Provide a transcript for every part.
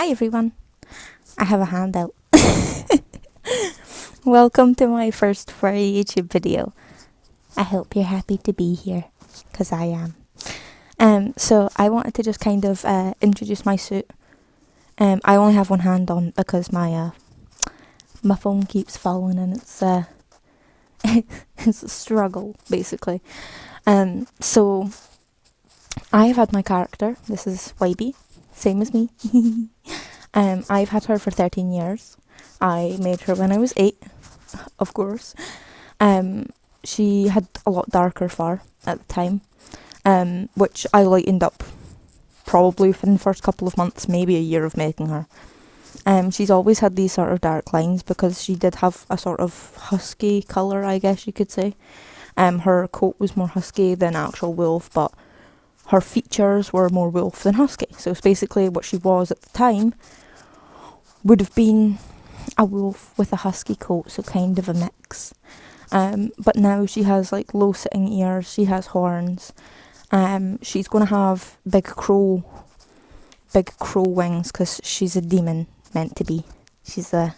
Hi everyone, I have a handout. Welcome to my first furry YouTube video. I hope you're happy to be here, because I am. So I wanted to just kind of introduce my suit. I only have one hand on because my phone keeps falling and it's it's a struggle basically. So I've had my character. This is Wybie, same as me. I've had her for 13 years. I made her when I was 8, of course. She had a lot darker fur at the time, which I lightened up probably within the first couple of months, maybe a year of making her. She's always had these sort of dark lines because she did have a sort of husky colour, I guess you could say. Her coat was more husky than actual wolf, but her features were more wolf than husky. So it's basically what she was at the time would have been a wolf with a husky coat, so kind of a mix. But now she has like low sitting ears, she has horns. She's going to have big crow wings because she's a demon meant to be. She's a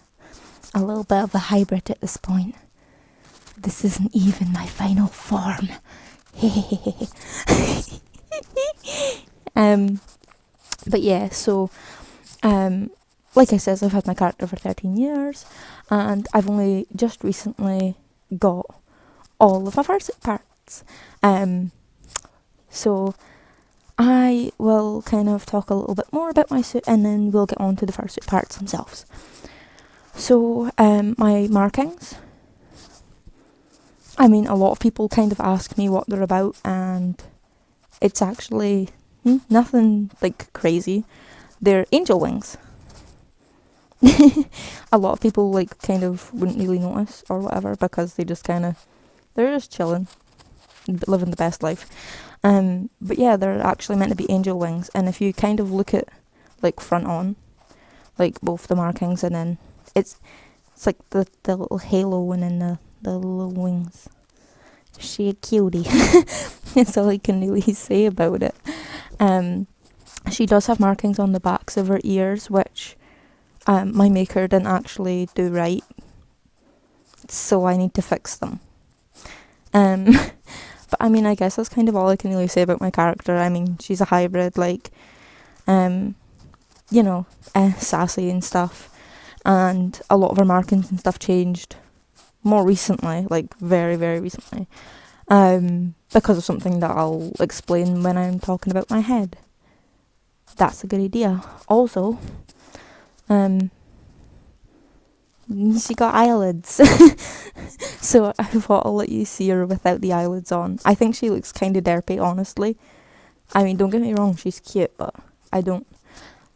little bit of a hybrid at this point. This isn't even my final form. But yeah, so like I said, I've had my character for 13 years and I've only just recently got all of my fursuit parts. So I will kind of talk a little bit more about my suit and then we'll get on to the fursuit parts themselves. So my markings, I mean, a lot of people kind of ask me what they're about and it's actually nothing like crazy. They're angel wings. A lot of people like kind of wouldn't really notice or whatever because they're just chilling, living the best life. But yeah, they're actually meant to be angel wings, and if you kind of look at like front on, like both the markings and then it's like the little halo and then the little wings. She a cutie. That's all I can really say about it. She does have markings on the backs of her ears, which my maker didn't actually do right, so I need to fix them. But I mean, I guess that's kind of all I can really say about my character. I mean, she's a hybrid, like, sassy and stuff, and a lot of her markings and stuff changed more recently, like very, very recently, because of something that I'll explain when I'm talking about my head. That's a good idea. Also, she got eyelids. So I thought I'll let you see her without the eyelids on. I think she looks kind of derpy, honestly. I mean, don't get me wrong, she's cute, but I don't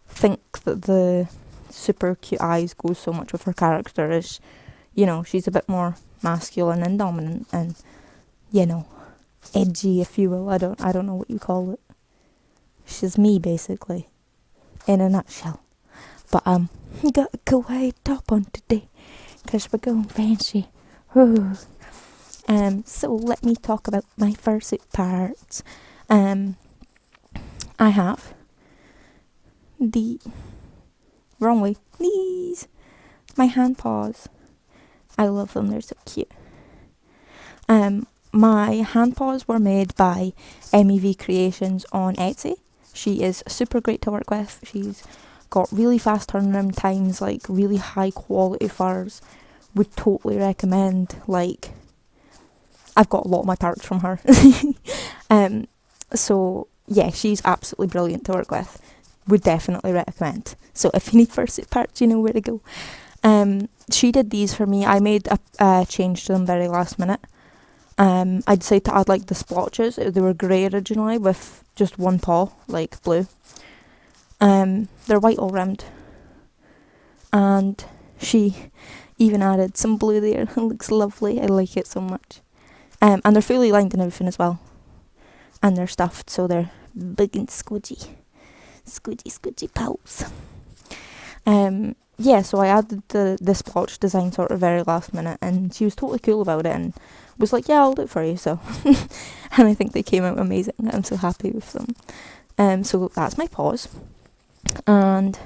think that the super cute eyes go so much with her character as, she's a bit more masculine and dominant and, edgy, if you will. I don't know what you call it. She's me, basically, in a nutshell. But got a kawaii top on today because we're going fancy. So let me talk about my fursuit parts. I have the wrong way these, my hand paws. I love them, they're so cute. My hand paws were made by MEV Creations on Etsy. She is super great to work with. She's got really fast turnaround times, like really high quality furs. Would totally recommend. Like, I've got a lot of my parts from her. So yeah, she's absolutely brilliant to work with. Would definitely recommend. So if you need fursuit parts, you know where to go. She did these for me. I made a change to them very last minute. I decided to add like the splotches. They were grey originally with just one paw, like blue. They're white all round. And she even added some blue there. It looks lovely. I like it so much. And they're fully lined and everything as well. And they're stuffed, so they're big and squidgy. Squidgy paws. Yeah, so I added the splotch design sort of very last minute, and she was totally cool about it and was like, yeah, I'll do it for you, so. And I think they came out amazing. I'm so happy with them. So that's my paws. And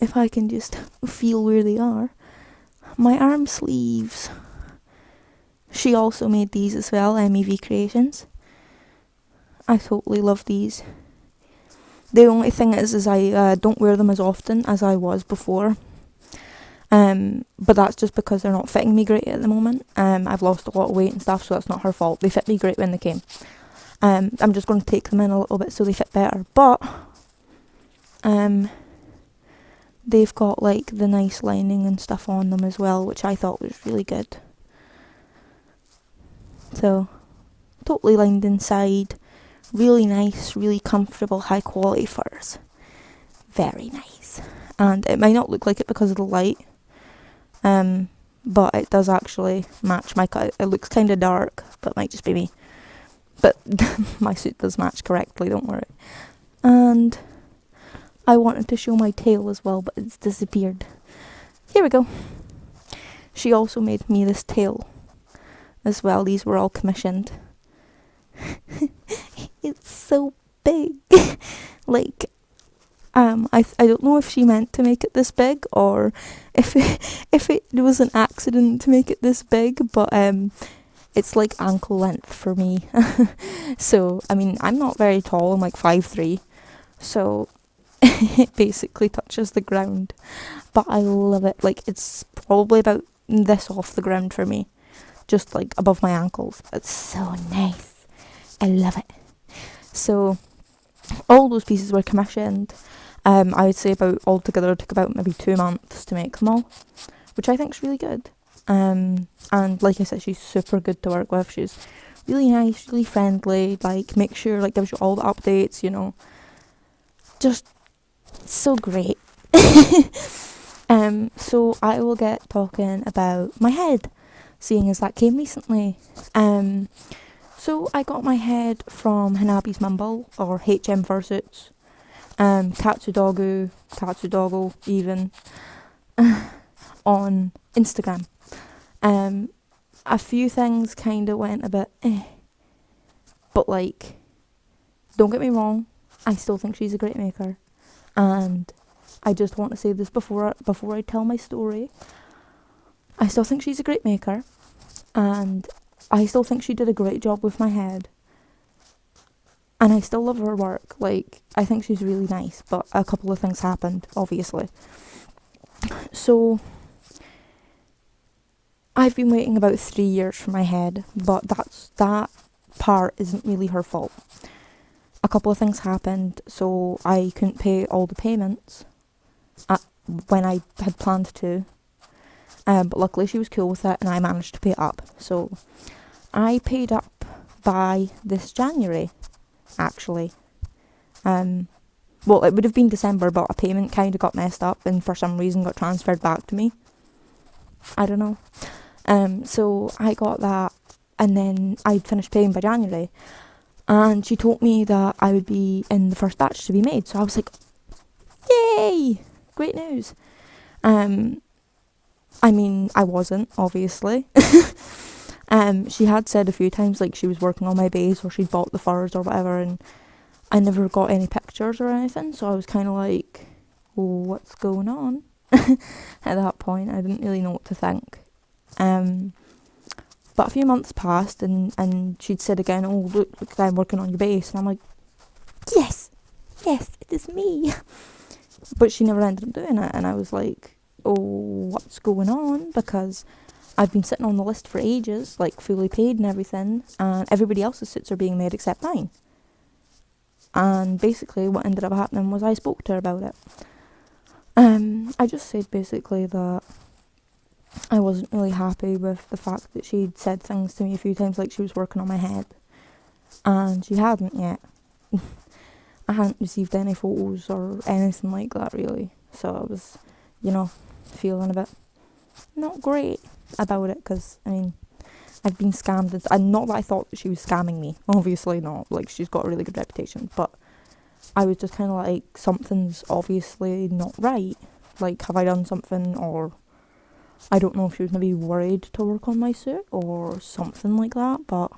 if I can just feel where they are. My arm sleeves. She also made these as well, MEV Creations. I totally love these. The only thing is I don't wear them as often as I was before. But that's just because they're not fitting me great at the moment. I've lost a lot of weight and stuff, so that's not her fault. They fit me great when they came. I'm just going to take them in a little bit so they fit better. But they've got like the nice lining and stuff on them as well, which I thought was really good. So, totally lined inside. Really nice, really comfortable, high quality furs. Very nice. And it might not look like it because of the light. But it does actually match my cut. It looks kind of dark, but it might just be me. But my suit does match correctly, don't worry. And I wanted to show my tail as well, but it's disappeared. Here we go. She also made me this tail as well. These were all commissioned. It's so big. Like, I don't know if she meant to make it this big or if it was an accident to make it this big, but it's like ankle length for me. So, I mean, I'm not very tall. I'm like 5'3", so it basically touches the ground. But I love it. Like, it's probably about this off the ground for me, just like above my ankles. It's so nice. I love it. So, all those pieces were commissioned. I would say about altogether it took about maybe 2 months to make them all, which I think is really good. And like I said, she's super good to work with. She's really nice, really friendly, like make sure like gives you all the updates, you know. Just so great. So I will get talking about my head, seeing as that came recently. So I got my head from Hanabi's Mumble, or HM Fursuits, Katsudogo even, on Instagram. A few things kind of went a bit but like, don't get me wrong, I still think she's a great maker, and I just want to say this before I tell my story. I still think she's a great maker, and I still think she did a great job with my head. And I still love her work. Like, I think she's really nice, but a couple of things happened, obviously. So, I've been waiting about 3 years for my head, but that part isn't really her fault. A couple of things happened, so I couldn't pay all the payments when I had planned to. But luckily she was cool with it, and I managed to pay it up. So, I paid up by this January, actually. Well, it would have been December, but a payment kind of got messed up and for some reason got transferred back to me. I don't know. So I got that, and then I'd finished paying by January, and she told me that I would be in the first batch to be made. So I was like, yay, great news. I mean, I wasn't, obviously. She had said a few times, like, she was working on my base, or she'd bought the furs or whatever, and I never got any pictures or anything, so I was kind of like, oh, what's going on? At that point, I didn't really know what to think. But a few months passed, and she'd said again, oh, look, I'm working on your base, and I'm like, yes, it is me. But she never ended up doing it, and I was like, oh, what's going on? Because I've been sitting on the list for ages, like fully paid and everything, and everybody else's suits are being made except mine. And basically what ended up happening was I spoke to her about it. I just said basically that I wasn't really happy with the fact that she'd said things to me a few times, like she was working on my head, and she hadn't yet. I hadn't received any photos or anything like that, really, so I was, feeling a bit not great about it, because, I mean, I've been scammed, and not that I thought that she was scamming me, obviously not, like, she's got a really good reputation, but I was just kind of like, something's obviously not right, like, have I done something, or I don't know if she was maybe worried to work on my suit, or something like that, but,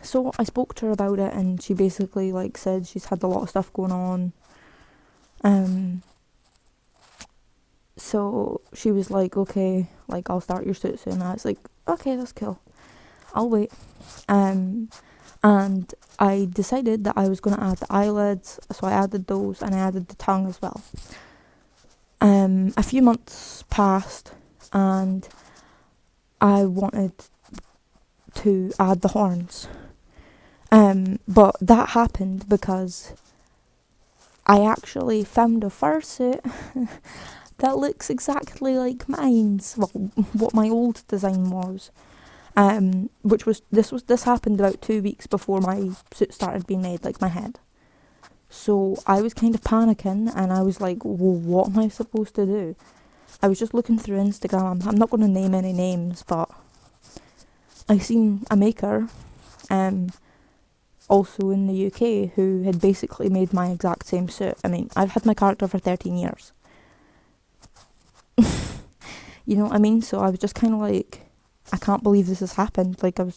so I spoke to her about it, and she basically, like, said she's had a lot of stuff going on, So she was like, okay, like, I'll start your suit soon. I was like, okay, that's cool. I'll wait. And I decided that I was going to add the eyelids, so I added those, and I added the tongue as well. A few months passed, and I wanted to add the horns. But that happened because I actually found a fursuit that looks exactly like mine's. Well, what my old design was. This happened about 2 weeks before my suit started being made, like my head. So I was kind of panicking, and I was like, well, what am I supposed to do? I was just looking through Instagram. I'm not going to name any names, but I seen a maker, also in the UK, who had basically made my exact same suit. I mean, I've had my character for 13 years. You know what I mean? So I was just kind of like, I can't believe this has happened. Like, I'm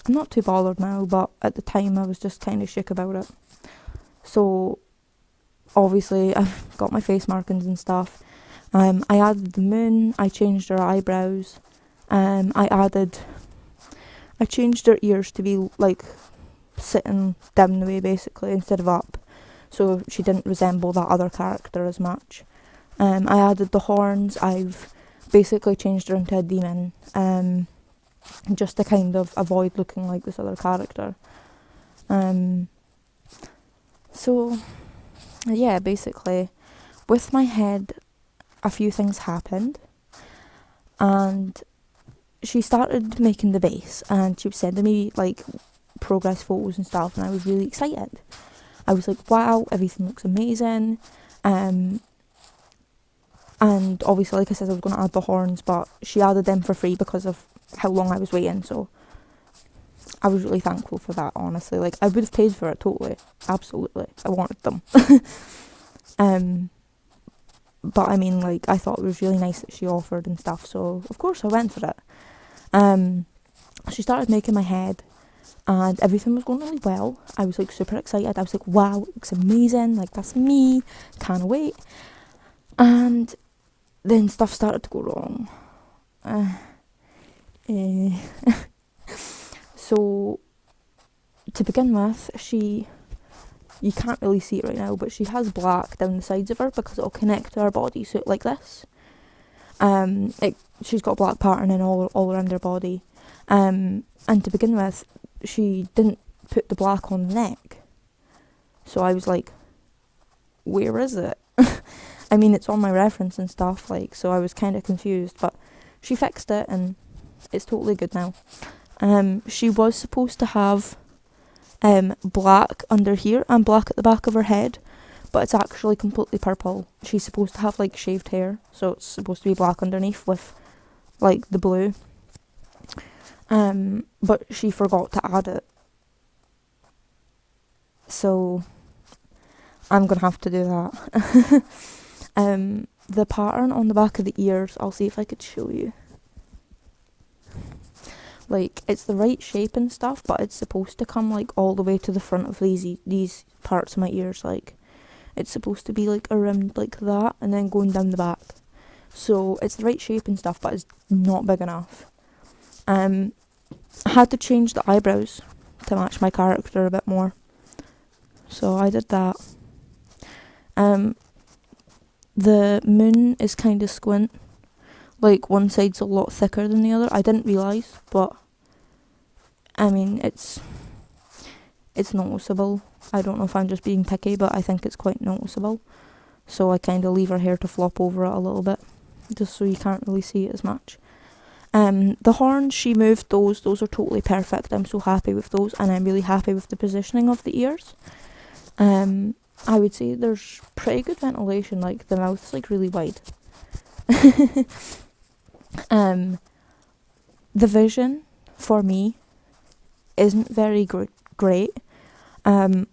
not too bothered now, but at the time I was just kind of shook about it. So, obviously, I've got my face markings and stuff. I added the moon, I changed her eyebrows, I changed her ears to be, like, sitting down the way, basically, instead of up, so she didn't resemble that other character as much. I added the horns. I've basically changed her into a demon, just to kind of avoid looking like this other character. So, yeah, basically, with my head, a few things happened, and she started making the base, and she was sending me, like, progress photos and stuff, and I was really excited. I was like, wow, everything looks amazing. And obviously, like I said, I was going to add the horns, but she added them for free because of how long I was waiting, so I was really thankful for that, honestly. Like, I would have paid for it, totally. Absolutely. I wanted them. But, I mean, like, I thought it was really nice that she offered and stuff, so of course I went for it. She started making my head, and everything was going really well. I was, like, super excited. I was like, wow, it looks amazing. Like, that's me. Can't wait. And then stuff started to go wrong. So, to begin with, you can't really see it right now, but she has black down the sides of her because it'll connect to her bodysuit like this. She's got a black patterning all around her body. And to begin with, she didn't put the black on the neck. So I was like, where is it? I mean, it's on my reference and stuff, like, so I was kind of confused, but she fixed it, and it's totally good now. She was supposed to have black under here and black at the back of her head, but it's actually completely purple. She's supposed to have, like, shaved hair, so it's supposed to be black underneath with, like, the blue. But she forgot to add it. So I'm gonna have to do that. The pattern on the back of the ears, I'll see if I could show you. Like, it's the right shape and stuff, but it's supposed to come, like, all the way to the front of these parts of my ears. Like, it's supposed to be, like, around like that, and then going down the back. So it's the right shape and stuff, but it's not big enough. I had to change the eyebrows to match my character a bit more, so I did that. The moon is kind of squint. Like, one side's a lot thicker than the other. I didn't realise, but I mean, it's noticeable. I don't know if I'm just being picky, but I think it's quite noticeable. So I kind of leave her hair to flop over it a little bit, just so you can't really see it as much. The horns, she moved those. Those are totally perfect. I'm so happy with those, and I'm really happy with the positioning of the ears. I would say there's pretty good ventilation. Like, the mouth's, like, really wide. The vision for me isn't very great,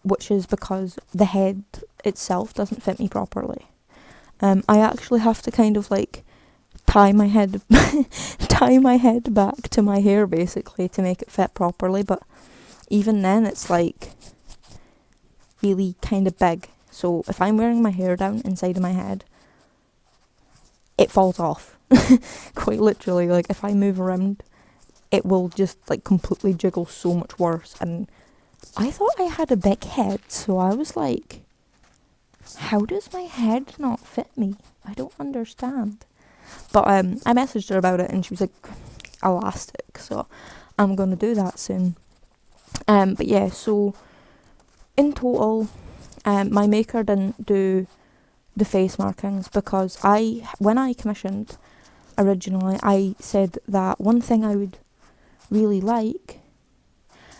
which is because the head itself doesn't fit me properly. I actually have to kind of, like, tie my head back to my hair, basically, to make it fit properly, but even then it's, like, really kind of big. So if I'm wearing my hair down inside of my head, it falls off. Quite literally, like if I move around, it will just like completely jiggle so much worse. And I thought I had a big head, so I was like, how does my head not fit me? I don't understand. But I messaged her about it and she was like, elastic, so I'm gonna do that soon. But yeah, so in total, my maker didn't do the face markings because when I commissioned originally, I said that one thing I would really like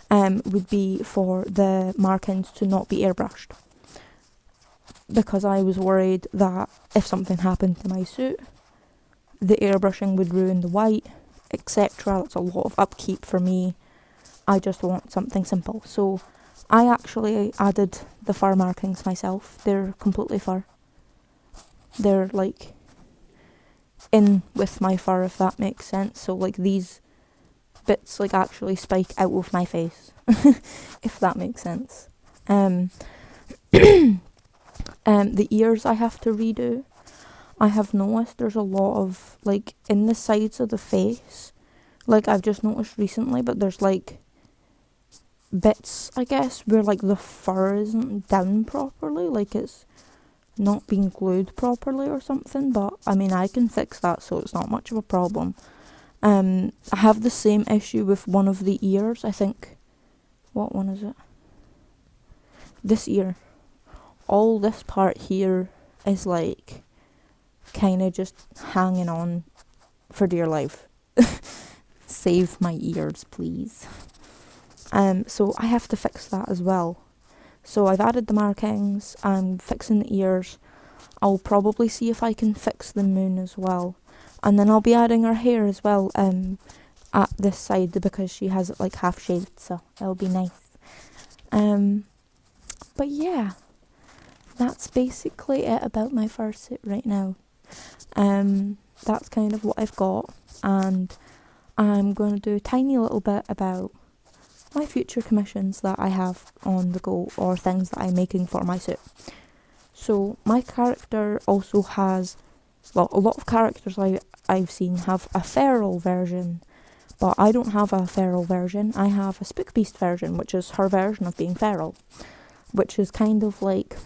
would be for the markings to not be airbrushed, because I was worried that if something happened to my suit, the airbrushing would ruin the white, etc. That's a lot of upkeep for me. I just want something simple. So I actually added the fur markings myself. They're completely fur. They're like in with my fur, if that makes sense. So like these bits like actually spike out of my face, if that makes sense. The ears I have to redo. I have noticed there's a lot of like in the sides of the face, like I've just noticed recently, but there's like bits, I guess, where like the fur isn't down properly, like it's not being glued properly or something. But I mean, I can fix that, so it's not much of a problem. I have the same issue with one of the ears, I think. What one is it? This ear. All this part here is like kind of just hanging on for dear life. Save my ears, please. So I have to fix that as well. So I've added the markings, I'm fixing the ears. I'll probably see if I can fix the moon as well. And then I'll be adding her hair as well at this side, because she has it like half shaved, so that'll be nice. But yeah, that's basically it about my fursuit right now. That's kind of what I've got, and I'm going to do a tiny little bit about my future commissions that I have on the go, or things that I'm making for my suit. So my character also has, well, a lot of characters I've seen have a feral version, but I don't have a feral version. I have a Spook Beast version, which is her version of being feral, which is kind of like,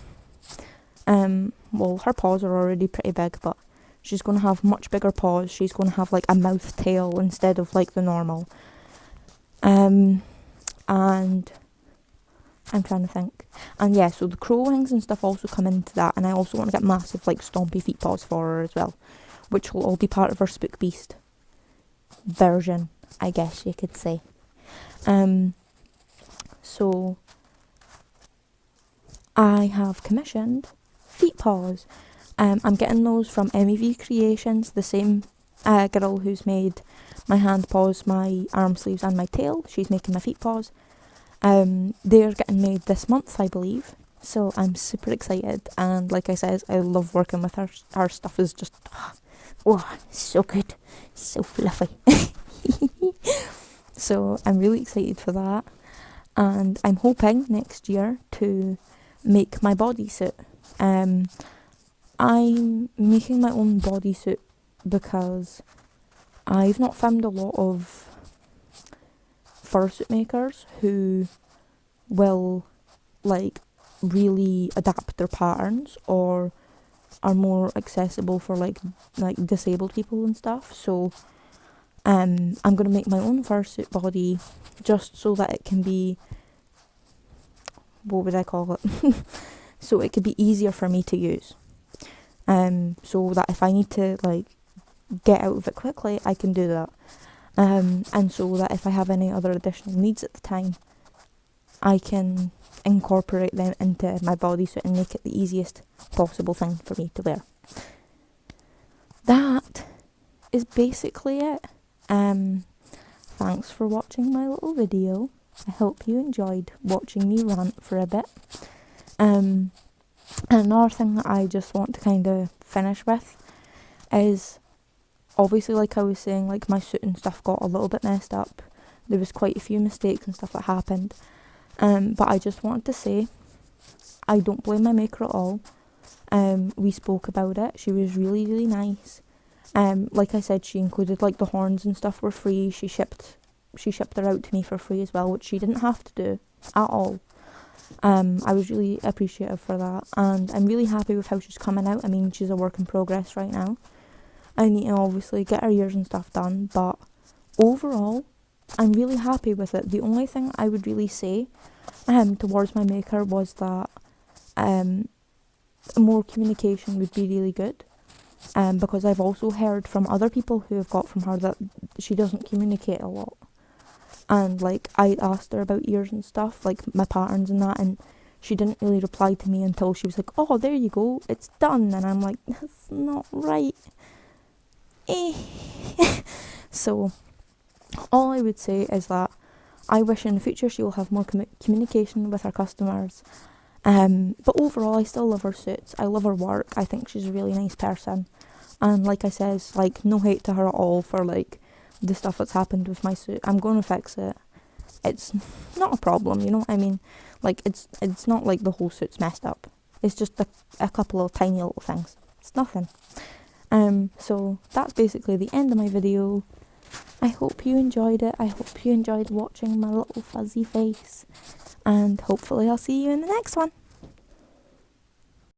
well, her paws are already pretty big, but she's going to have much bigger paws. She's going to have like a mouth tail instead of like the normal. And I'm trying to think. And yeah, so the crow wings and stuff also come into that, and I also want to get massive like stompy feet paws for her as well, which will all be part of her Spook Beast version, I guess you could say. So I have commissioned feet paws. I'm getting those from MEV Creations, the same girl who's made my hand paws, my arm sleeves and my tail. She's making my feet paws. They're getting made this month, I believe, so I'm super excited. And like I said, I love working with her. Her stuff is just, oh, so good, so fluffy. So I'm really excited for that, and I'm hoping next year to make my bodysuit. I'm making my own bodysuit because I've not found a lot of fursuit makers who will like really adapt their patterns or are more accessible for like disabled people and stuff. So I'm gonna make my own fursuit body just so that it can be, what would I call it? So it could be easier for me to use. So that if I need to like get out of it quickly, I can do that. And so that if I have any other additional needs at the time, I can incorporate them into my bodysuit and make it the easiest possible thing for me to wear. That is basically it. Thanks for watching my little video. I hope you enjoyed watching me rant for a bit. And another thing that I just want to kind of finish with is, obviously, like I was saying, like my suit and stuff got a little bit messed up. There was quite a few mistakes and stuff that happened. But I just wanted to say, I don't blame my maker at all. We spoke about it. She was really, really nice. Like I said, she included like the horns and stuff were free. She shipped her out to me for free as well, which she didn't have to do at all. I was really appreciative for that, and I'm really happy with how she's coming out. I mean, she's a work in progress right now. I need to obviously get her ears and stuff done, but overall, I'm really happy with it. The only thing I would really say towards my maker was that more communication would be really good. Because I've also heard from other people who have got from her that she doesn't communicate a lot. And like I asked her about ears and stuff, like my patterns and that, and she didn't really reply to me until she was like, "Oh, there you go, it's done." And I'm like, that's not right. So all I would say is that I wish in the future she will have more communication with her customers. But overall, I still love her suits. I love her work. I think she's a really nice person. And like I says, like, no hate to her at all for like the stuff that's happened with my suit. I'm going to fix it. It's not a problem, you know what I mean? Like, it's not like the whole suit's messed up. It's just a couple of tiny little things. It's nothing. So that's basically the end of my video. I hope you enjoyed it. I hope you enjoyed watching my little fuzzy face. And hopefully I'll see you in the next one.